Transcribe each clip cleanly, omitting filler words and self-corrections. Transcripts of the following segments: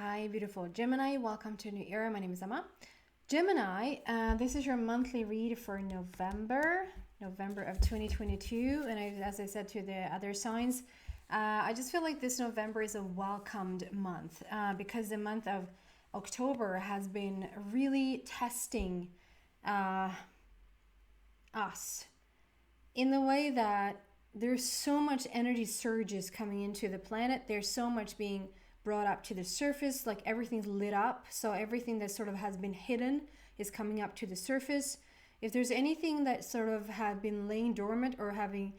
Hi, beautiful Gemini. Welcome to a new era. My name is Emma. Gemini, this is your monthly read for November of 2022. And as I said to the other signs, I just feel like this November is a welcomed month because the month of October has been really testing us in the way that there's so much energy surges coming into the planet. There's so much being brought up to the surface, like everything's lit up. So everything that sort of has been hidden is coming up to the surface. If there's anything that sort of have been laying dormant or having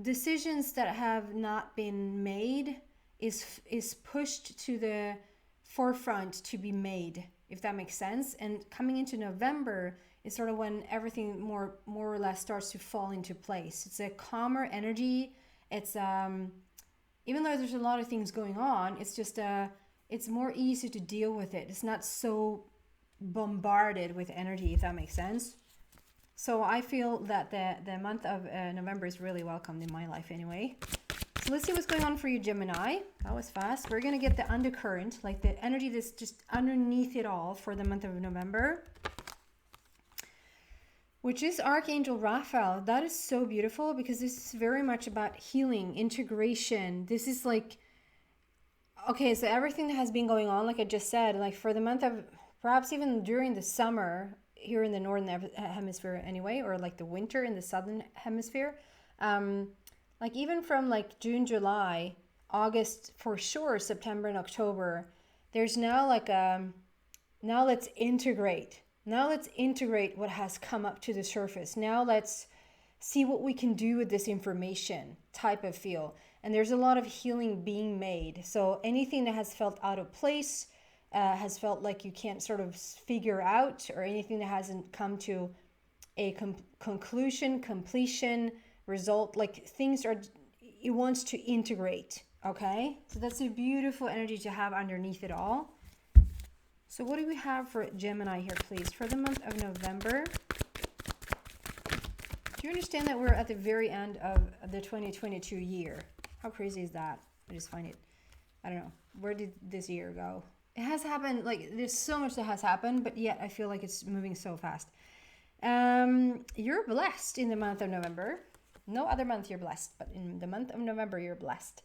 decisions that have not been made is pushed to the forefront to be made, if that makes sense. And coming into November is sort of when everything more or less starts to fall into place. It's a calmer energy. It's even though there's a lot of things going on, it's just it's more easy to deal with it. It's not so bombarded with energy, if that makes sense. So I feel that the month of November is really welcomed in my life anyway. So let's see what's going on for you, Gemini. That was fast. We're going to get the undercurrent, like the energy that's just underneath it all for the month of November, which is Archangel Raphael. That is so beautiful because this is very much about healing, integration. This is like, okay, so everything that has been going on, like I just said, like for the month of, perhaps even during the summer here in the northern hemisphere anyway, or like the winter in the southern hemisphere, like even from like June, July, August for sure, September and October, there's now like now let's integrate. Now let's integrate what has come up to the surface. Now let's see what we can do with this information type of feel. And there's a lot of healing being made. So anything that has felt out of place, has felt like you can't sort of figure out, or anything that hasn't come to a conclusion, completion, result, like things are, it wants to integrate, okay? So that's a beautiful energy to have underneath it all. So what do we have for Gemini here, please, for the month of November? Do you understand that we're at the very end of the 2022 year? How crazy is that? I just find it, I don't know, where did this year go? It has happened, like there's so much that has happened, but yet I feel like it's moving so fast. You're blessed in the month of November. No other month you're blessed, but in the month of November you're blessed.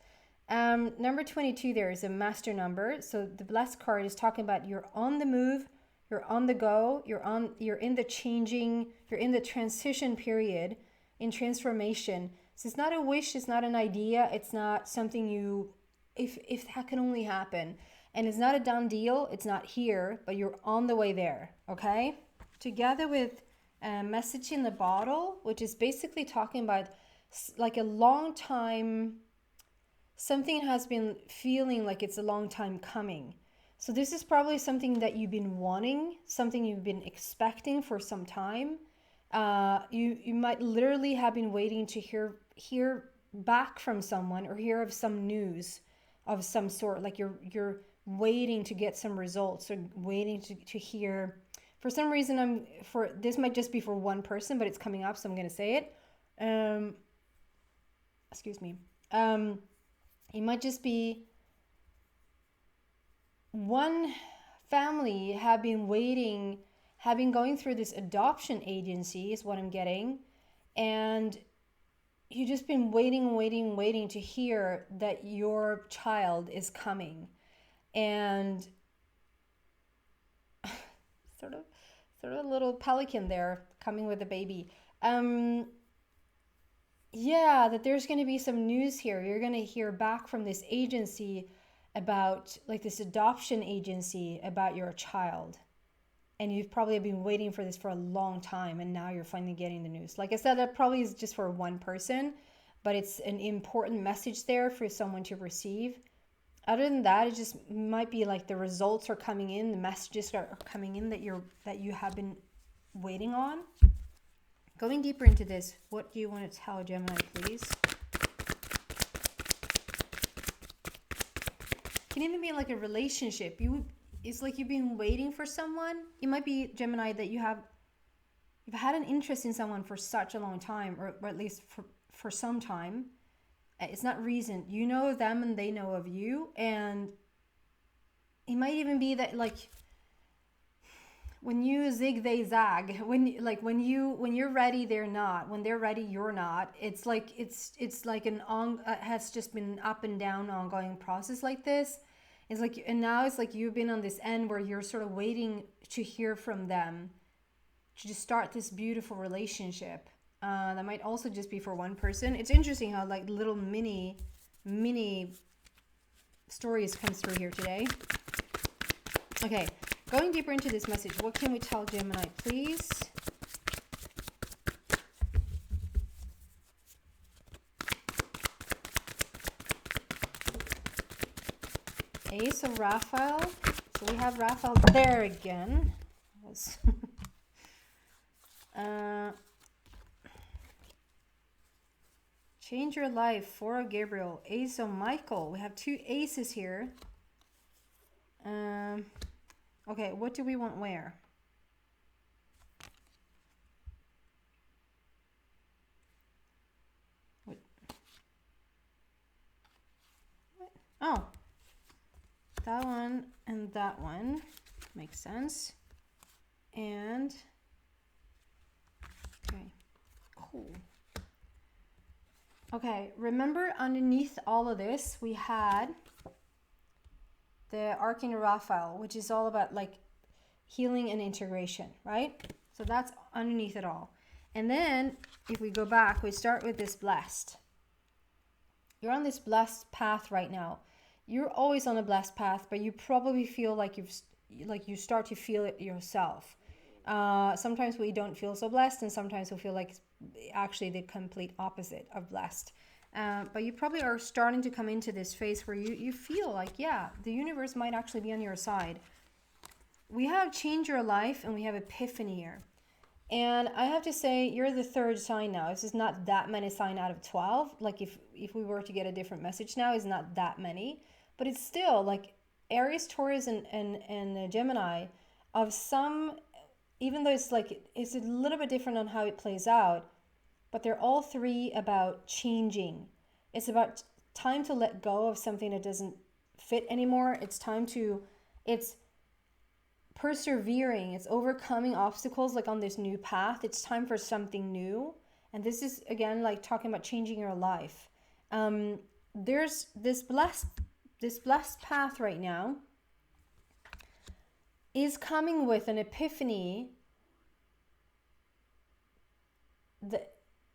Number 22 there is a master number. So the blessed card is talking about you're on the move, you're on the go, you're in the changing, you're in the transition period, in transformation. So it's not a wish, it's not an idea, it's not something you, if that can only happen. And it's not a done deal, it's not here, but you're on the way there, okay? Together with a message in the bottle, which is basically talking about like a long time, something has been feeling like it's a long time coming. So this is probably something that you've been wanting, something you've been expecting for some time. You might literally have been waiting to hear back from someone or hear of some news of some sort. Like you're waiting to get some results or waiting to hear. For some reason, this might just be for one person, but it's coming up, so I'm going to say it. Excuse me. It might just be one family have been going through this adoption agency is what I'm getting. And you've just been waiting to hear that your child is coming. And sort of a little pelican there coming with a baby. Yeah, that there's going to be some news here. You're going to hear back from this agency about, like this adoption agency, about your child. And you've probably been waiting for this for a long time, and now you're finally getting the news. Like I said, that probably is just for one person, but it's an important message there for someone to receive. Other than that, it just might be like the results are coming in, the messages are coming in that you have been waiting on. Going deeper into this, what do you want to tell Gemini, please? Can even be like a relationship. It's like you've been waiting for someone. It might be, Gemini, that you've had an interest in someone for such a long time, or at least for some time. It's not recent. You know them and they know of you, and it might even be that like when you zig they zag, when you're ready they're not, when they're ready you're not. It's like an has just been an up and down ongoing process like this. It's like, and now it's like you've been on this end where you're sort of waiting to hear from them to just start this beautiful relationship. That might also just be for one person. It's interesting how like little mini stories comes through here today. Okay, going deeper into this message, what can we tell Gemini, please? Ace of Raphael. So we have Raphael there again. Change your life. Four of Gabriel. Ace of Michael. We have two aces here. Okay, what do we want where? What? Oh, that one and that one makes sense. And okay, cool. Okay, remember underneath all of this we had the Archangel Raphael, which is all about like healing and integration, right? So that's underneath it all. And then if we go back, we start with this blessed. You're on this blessed path right now. You're always on a blessed path, but you probably feel like you start to feel it yourself. Sometimes we don't feel so blessed, and sometimes we feel like actually the complete opposite of blessed. But you probably are starting to come into this phase where you feel like, yeah, the universe might actually be on your side. We have Change Your Life and we have Epiphany here. And I have to say, you're the third sign now. This is not that many signs out of 12. Like if we were to get a different message now, it's not that many. But it's still like Aries, Taurus, and Gemini of some, even though it's like, it's a little bit different on how it plays out, but they're all three about changing. It's about time to let go of something that doesn't fit anymore. It's persevering. It's overcoming obstacles like on this new path. It's time for something new. And this is, again, like talking about changing your life. There's this blessed path right now is coming with an epiphany.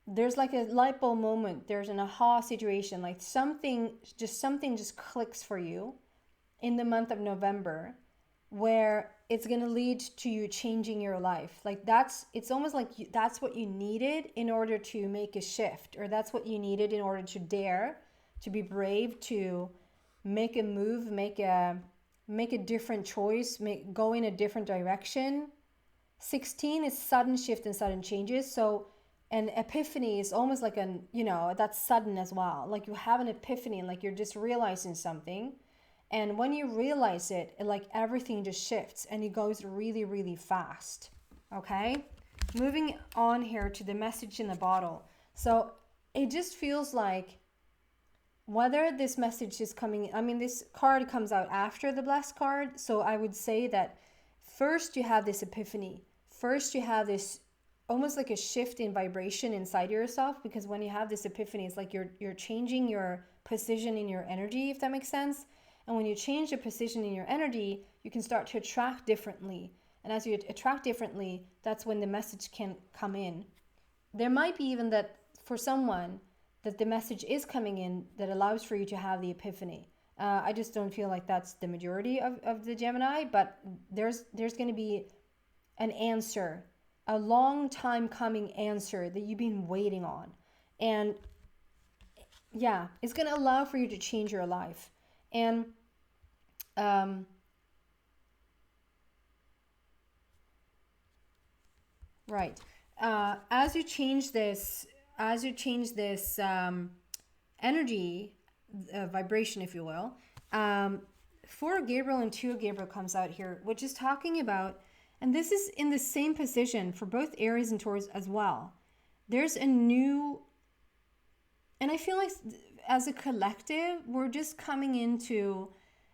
There's like a light bulb moment. There's an aha situation, like something just clicks for you in the month of November, where it's going to lead to you changing your life. Like it's almost like that's what you needed in order to make a shift, or that's what you needed in order to dare, to be brave, to make a move, make a different choice, go in a different direction. 16 is sudden shift and sudden changes. So an epiphany is almost like that's sudden as well. Like you have an epiphany and like you're just realizing something. And when you realize it, like everything just shifts and it goes really, really fast. Okay? Moving on here to the message in the bottle. So it just feels like whether this message is coming, this card comes out after the blessed card. So I would say that first you have this epiphany. First you have this almost like a shift in vibration inside yourself, because when you have this epiphany, it's like you're changing your position in your energy, if that makes sense. And when you change the position in your energy, you can start to attract differently. And as you attract differently, that's when the message can come in. There might be even that for someone that the message is coming in that allows for you to have the epiphany. I just don't feel like that's the majority of the Gemini, but there's going to be an answer, a long time coming answer that you've been waiting on. And yeah, it's going to allow for you to change your life. And right, as you change this energy, vibration, if you will, 4 of Gabriel and 2 of Gabriel comes out here, which is talking about, and this is in the same position for both Aries and Taurus as well. There's a new, and I feel like as a collective, we're just coming into,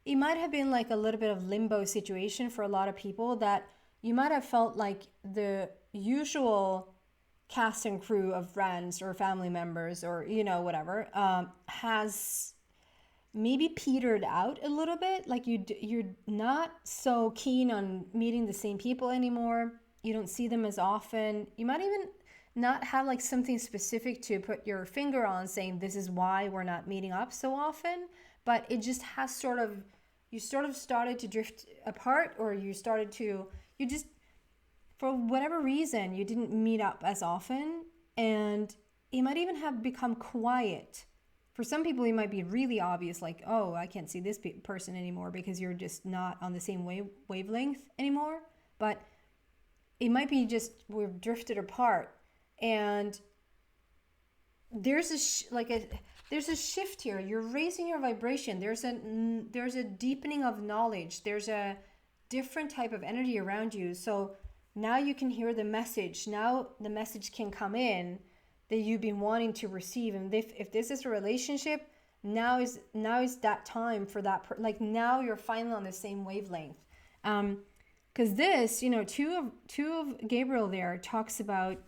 it might have been like a little bit of limbo situation for a lot of people, that you might have felt like the usual cast and crew of friends or family members or, you know, whatever, has maybe petered out a little bit. Like you're not so keen on meeting the same people anymore. You don't see them as often. You might even not have like something specific to put your finger on saying this is why we're not meeting up so often, but it just has you sort of started to drift apart, or you just, for whatever reason, you didn't meet up as often, and it might even have become quiet. For some people, it might be really obvious, like, oh, I can't see this person anymore because you're just not on the same wavelength anymore. But it might be just we've drifted apart, and there's a shift here. You're raising your vibration. There's a deepening of knowledge. There's a different type of energy around you. So now you can hear the message. Now the message can come in that you've been wanting to receive. And if this is a relationship, now is that time for that. Like now you're finally on the same wavelength. Because this, you know, two of Gabriel there talks about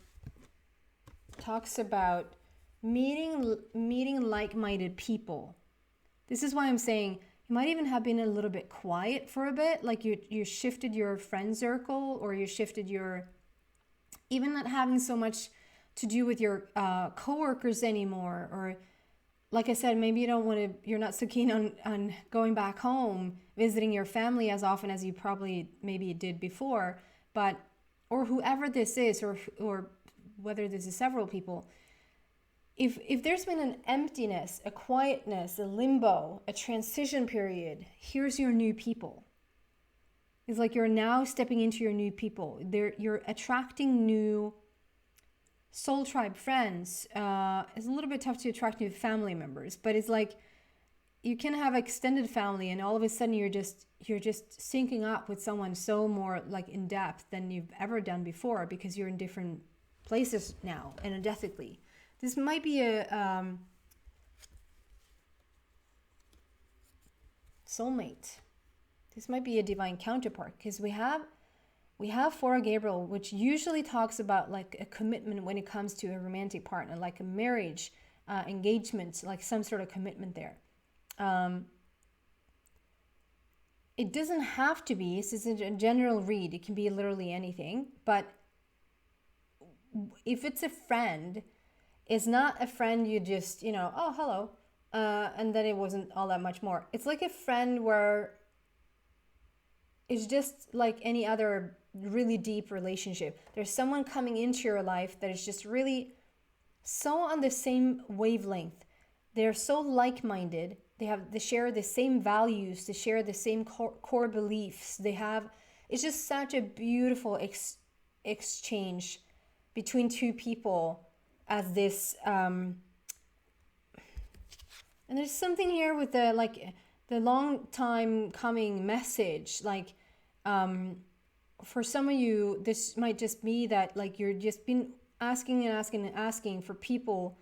meeting like-minded people. This is why I'm saying you might even have been a little bit quiet for a bit, like you shifted your friend circle, or you shifted your, even not having so much to do with your coworkers anymore, or like I said, maybe you're not so keen on going back home, visiting your family as often as you probably maybe did before, but, or whoever this is, or whether this is several people. If there's been an emptiness, a quietness, a limbo, a transition period, here's your new people. It's like you're now stepping into your new people. You're attracting new soul tribe friends. It's a little bit tough to attract new family members, but it's like you can have extended family, and all of a sudden you're just syncing up with someone so more like in depth than you've ever done before, because you're in different places now energetically. This might be a soulmate. This might be a divine counterpart, because we have for Gabriel, which usually talks about like a commitment when it comes to a romantic partner, like a marriage, engagement, like some sort of commitment there. It doesn't have to be. This is a general read. It can be literally anything. But if it's a friend, it's not a friend you just, oh, hello, and then it wasn't all that much more. It's like a friend where it's just like any other really deep relationship. There's someone coming into your life that is just really so on the same wavelength. They're so like-minded. They share the same values. They share the same core beliefs. It's just such a beautiful exchange between two people as this, and there's something here with the long time coming message, like, for some of you, this might just be that like you're just been asking for people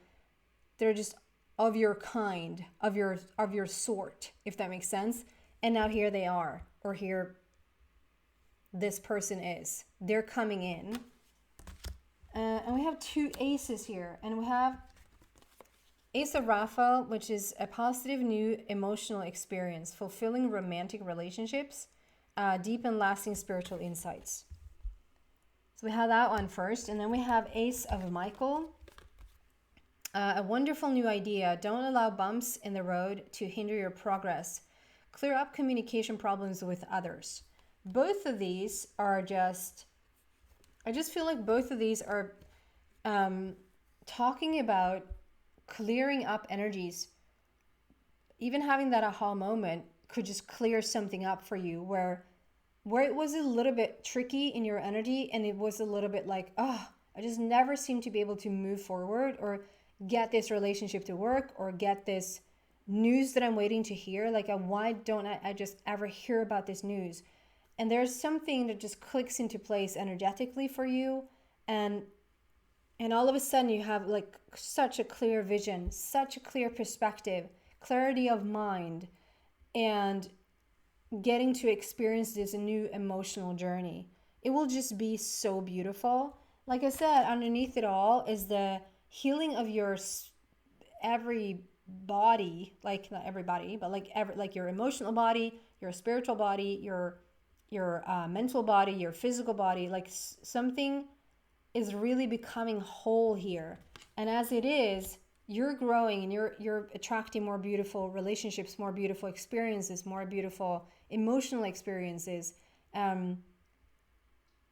that are just of your kind, of your sort, if that makes sense. And now here they are, or here this person is. They're coming in. And we have two aces here. And we have Ace of Raphael, which is a positive new emotional experience, fulfilling romantic relationships, deep and lasting spiritual insights. So we have that one first. And then we have Ace of Michael. A wonderful new idea. Don't allow bumps in the road to hinder your progress. Clear up communication problems with others. Both of these are I just feel like both of these are talking about clearing up energies. Even having that aha moment could just clear something up for you where it was a little bit tricky in your energy, and it was a little bit like, I just never seem to be able to move forward or get this relationship to work or get this news that I'm waiting to hear. Like, why don't I just ever hear about this news? And there's something that just clicks into place energetically for you. And all of a sudden you have like such a clear vision, such a clear perspective, clarity of mind. And getting to experience this new emotional journey. It will just be so beautiful. Like I said, underneath it all is the healing of your every body, like not everybody, but like your emotional body, your spiritual body, your mental body, your physical body. Like something is really becoming whole here, and as it is, you're growing and you're attracting more beautiful relationships, more beautiful experiences, more beautiful emotional experiences.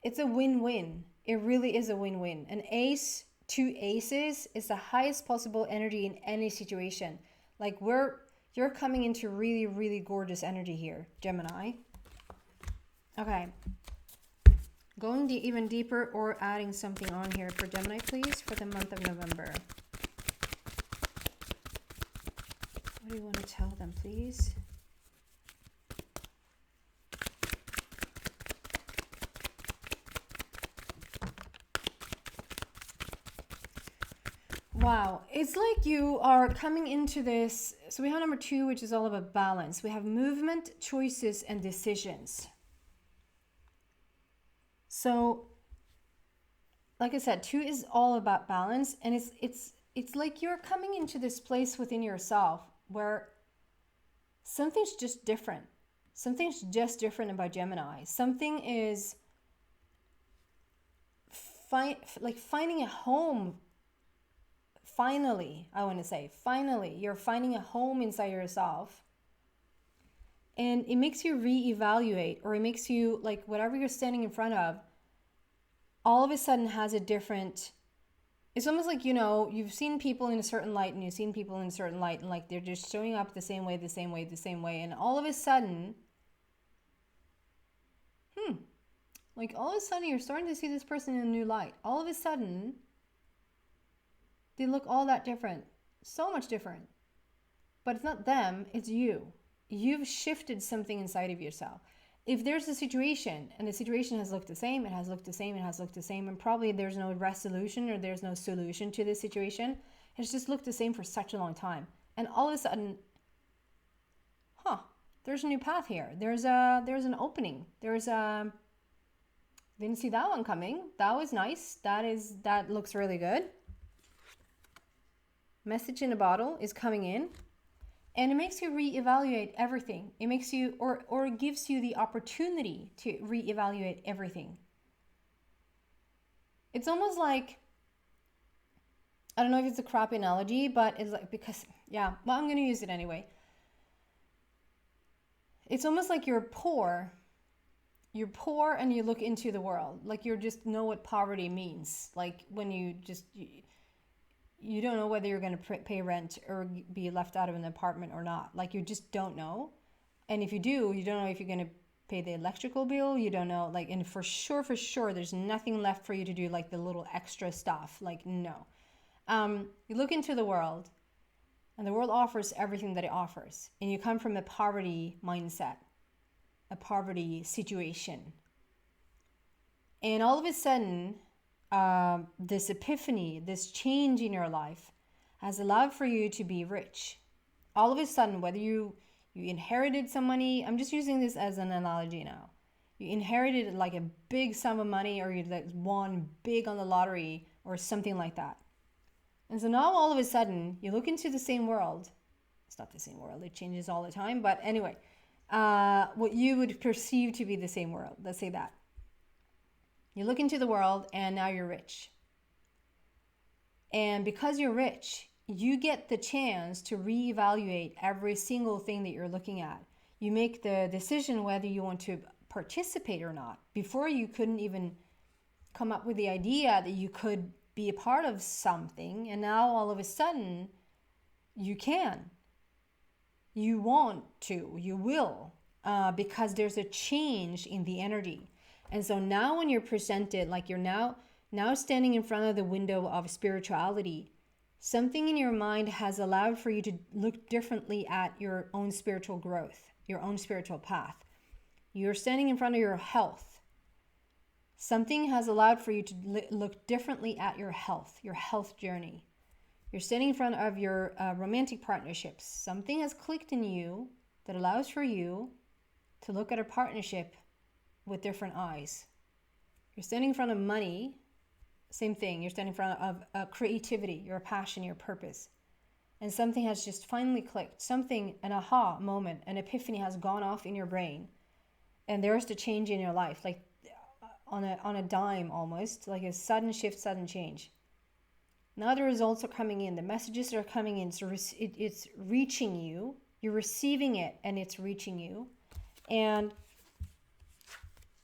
It's a win-win. It really is a win-win. An ace, two aces is the highest possible energy in any situation. Like you're coming into really, really gorgeous energy here, Gemini. Okay. Going even deeper or adding something on here for Gemini, please, for the month of November. What do you want to tell them, please? Wow, it's like you are coming into this. So we have number 2, which is all about balance. We have movement, choices, and decisions. So, like I said, 2 is all about balance, and it's like you're coming into this place within yourself where something's just different. Something's just different about Gemini. Something is finding a home. Finally, I want to say, finally, you're finding a home inside yourself. And it makes you reevaluate, or it makes you, like, whatever you're standing in front of, all of a sudden has a different, it's almost like, you know, you've seen people in a certain light and you've seen people in a certain light, and like they're just showing up the same way, and all of a sudden, like all of a sudden you're starting to see this person in a new light. All of a sudden, they look all that different, so much different. But it's not them, it's you. You've shifted something inside of yourself. If there's a situation and the situation has looked the same, and probably there's no resolution or there's no solution to this situation, it's just looked the same for such a long time. And all of a sudden, there's a new path here. There's an opening. Didn't see that one coming. That was nice. That looks really good. Message in a bottle is coming in, and it makes you reevaluate everything. It makes you, or gives you the opportunity to reevaluate everything. It's almost like, I don't know if it's a crap analogy, but it's like, because, yeah, well, I'm going to use it anyway. It's almost like you're poor and you look into the world. Like you just know what poverty means. Like when you don't know whether you're going to pay rent or be left out of an apartment or not. Like you just don't know. And if you do, you don't know if you're going to pay the electrical bill. You don't know, like, and for sure, there's nothing left for you to do, like the little extra stuff. Like, no. You look into the world, and the world offers everything that it offers. And you come from a poverty mindset, a poverty situation. And all of a sudden, this epiphany, this change in your life has allowed for you to be rich. All of a sudden, whether you inherited some money, I'm just using this as an analogy now. You inherited like a big sum of money, or you like won big on the lottery or something like that. And so now all of a sudden you look into the same world. It's not the same world, it changes all the time. But anyway, what you would perceive to be the same world, let's say that. You look into the world and now you're rich. And because you're rich, you get the chance to reevaluate every single thing that you're looking at. You make the decision whether you want to participate or not. Before, you couldn't even come up with the idea that you could be a part of something. And now all of a sudden, you can. You want to, you will, because there's a change in the energy. And so now when you're presented, like you're now standing in front of the window of spirituality, something in your mind has allowed for you to look differently at your own spiritual growth, your own spiritual path. You're standing in front of your health. Something has allowed for you to look differently at your health journey. You're standing in front of your romantic partnerships. Something has clicked in you that allows for you to look at a partnership with different eyes. You're standing in front of money, same thing. You're standing in front of creativity, your passion, your purpose. And something has just finally clicked. Something, an aha moment, an epiphany has gone off in your brain. And there's the change in your life, like on a dime almost, like a sudden shift, sudden change. Now the results are coming in. The messages are coming in. So it's reaching you. You're receiving it and it's reaching you. And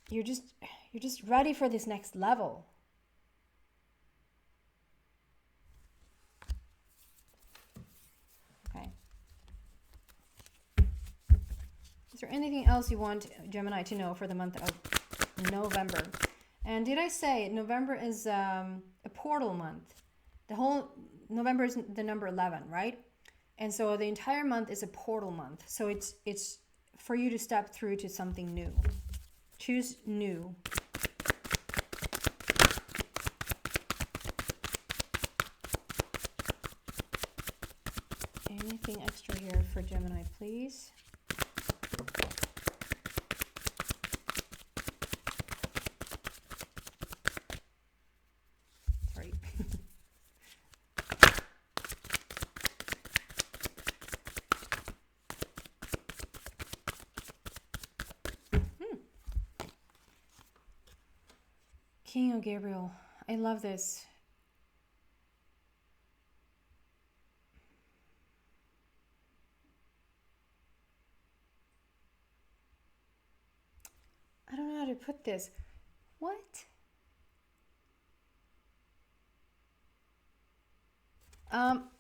you're just ready for this next level. Okay. Is there anything else you want Gemini to know for the month of November? And did I say November is a portal month? The whole November is the number 11, right? And so the entire month is a portal month. So it's for you to step through to something new. Choose new. Anything extra here for Gemini, please? Sorry. King of Gabriel. I love this. I don't know how to put this. What?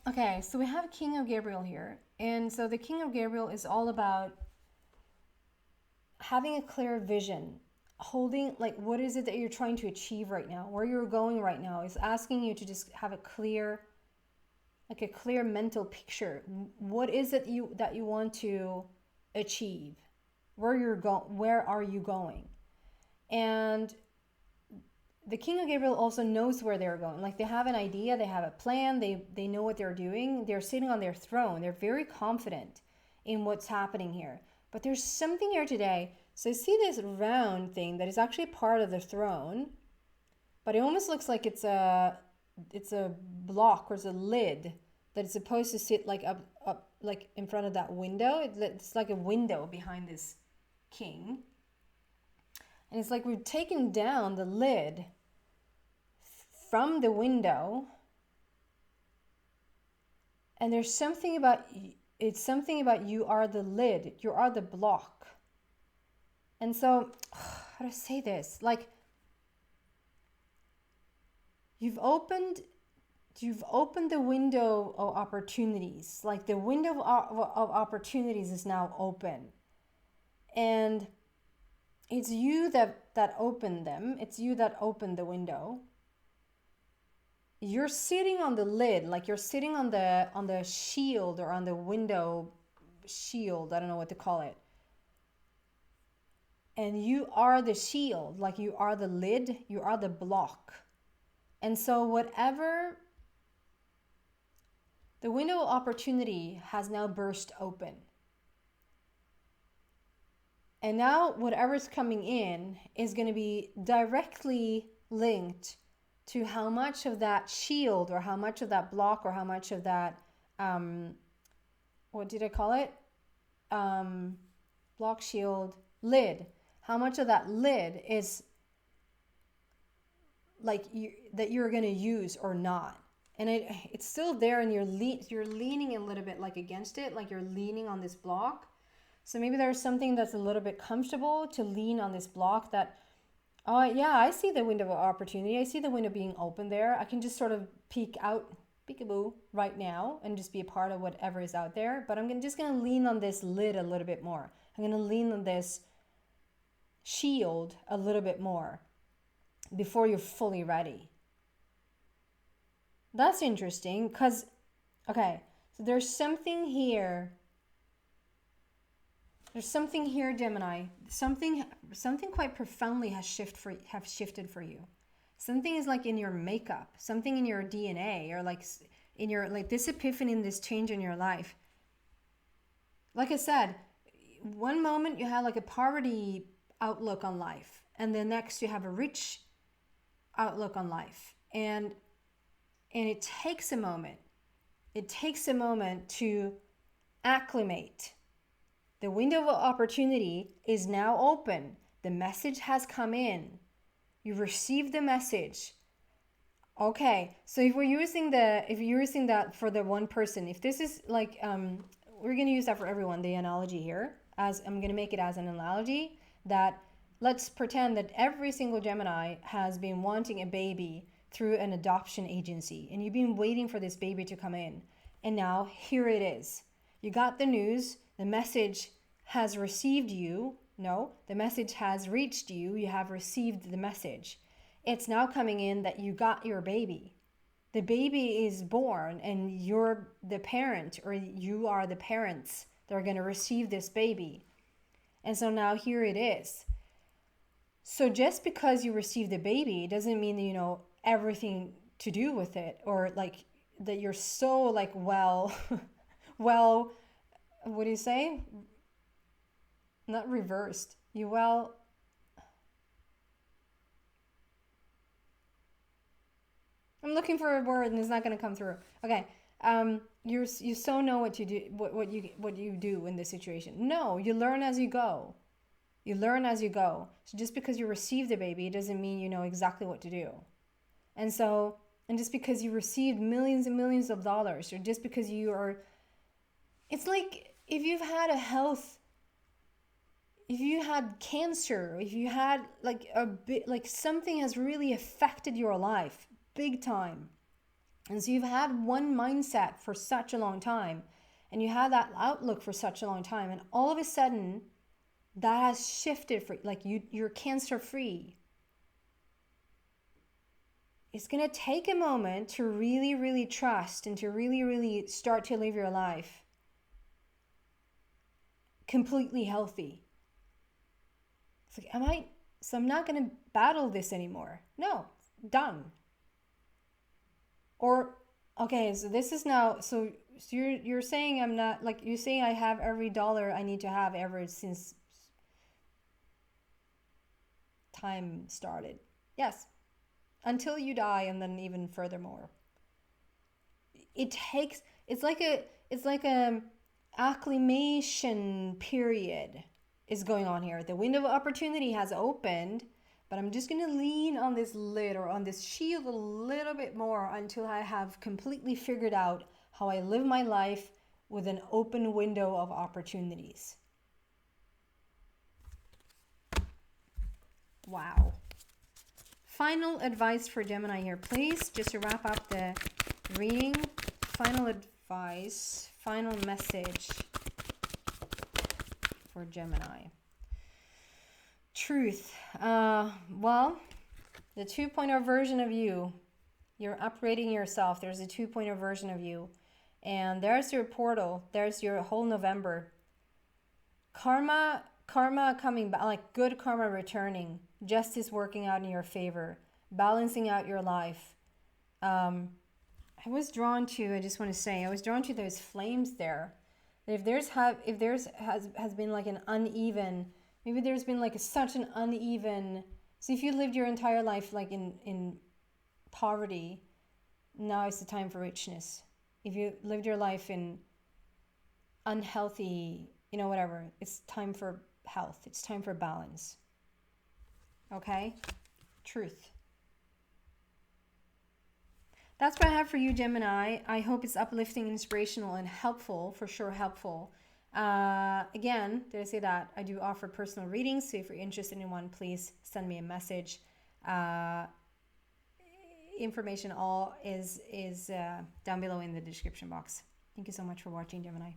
Okay, so we have King of Gabriel here. And so the King of Gabriel is all about having a clear vision, holding, like, what is it that you're trying to achieve right now, where you're going right now. Is asking you to just have a clear, like a clear mental picture. What is it that you want to achieve? Where are you going? And the King of Gabriel also knows where they're going. Like, they have an idea, they have a plan, they know what they're doing. They're sitting on their throne. They're very confident in what's happening here. But there's something here today. So you see this round thing that is actually part of the throne, but it almost looks like it's a block or it's a lid that is supposed to sit like up like in front of that window. It's like a window behind this king. And it's like we've taken down the lid from the window. And there's something about, it's something about you are the lid, you are the block. And so, how to say this? Like, you've opened the window of opportunities. Like, the window of opportunities is now open. And it's you that opened them. It's you that opened the window. You're sitting on the lid, like you're sitting on the shield or on the window shield. I don't know what to call it. And you are the shield, like you are the lid, you are the block. And so whatever, the window of opportunity has now burst open. And now whatever's coming in is going to be directly linked to how much of that shield or how much of that block or how much of that, what did I call it? Block, shield, lid. How much of that lid is like that you're going to use or not. And it's still there, and you're leaning a little bit like against it, like you're leaning on this block. So maybe there's something that's a little bit comfortable to lean on this block that, oh yeah, I see the window of opportunity. I see the window being open there. I can just sort of peek out, peekaboo, right now and just be a part of whatever is out there. But I'm just going to lean on this lid a little bit more. I'm going to lean on this shield a little bit more before you're fully ready. That's interesting because, okay, so there's something here. There's something here, Gemini. Something quite profoundly have shifted for you. Something is like in your makeup, something in your DNA, or like in your, like this epiphany and this change in your life. Like I said, one moment you have like a poverty outlook on life, and the next you have a rich outlook on life. And it takes a moment. It takes a moment to acclimate. The window of opportunity is now open. The message has come in. You received the message. Okay, so if you're using that for the one person, if this is like, we're going to use that for everyone, the analogy here, as I'm going to make it as an analogy, that let's pretend that every single Gemini has been wanting a baby through an adoption agency, and you've been waiting for this baby to come in, and now here it is. You got the news, the message has received you. No, the message has reached you. You have received the message. It's now coming in that you got your baby. The baby is born, and you're the parent, or you are the parents that are going to receive this baby. And so now here it is. So just because you received the baby doesn't mean that you know everything to do with it, or like that you're so like well, what do you say? Not reversed. I'm looking for a word and it's not going to come through. Okay. You so know what you do, what you do in this situation. No, you learn as you go. You learn as you go. So just because you receive the baby, it doesn't mean you know exactly what to do. And just because you received millions and millions of dollars, or just because it's like if you had cancer, if you had like like something has really affected your life big time. And so you've had one mindset for such a long time, and you had that outlook for such a long time, and all of a sudden that has shifted for like you're cancer free. It's going to take a moment to really, really trust and to really, really start to live your life completely healthy. It's like, I'm not going to battle this anymore. No, done. Or, okay, so this is now, so you're saying I'm not, like, you're saying I have every dollar I need to have ever since time started. Yes. Until you die, and then even furthermore. It's like a acclimation period is going on here. The window of opportunity has opened, but I'm just going to lean on this lid or on this shield a little bit more until I have completely figured out how I live my life with an open window of opportunities. Wow. Final advice for Gemini here, please, just to wrap up the reading. Final advice, final message for Gemini. Truth. Well, the 2.0 version of you, you're upgrading yourself. There's a 2.0 version of you. And there's your portal. There's your whole November. Karma coming back, like good karma returning. Justice working out in your favor. Balancing out your life. I was drawn to, I just want to say, I was drawn to those flames there. If there's has been like an uneven, maybe there's been like such an uneven, so if you lived your entire life like in poverty, now it's the time for richness. If you lived your life in unhealthy, whatever, it's time for health. It's time for balance. Okay? Truth. That's what I have for you, Gemini. I hope it's uplifting, inspirational, and helpful. For sure, helpful. Again, did I say that? I do offer personal readings, so if you're interested in one, please send me a message. Information all is down below in the description box. Thank you so much for watching, Gemini.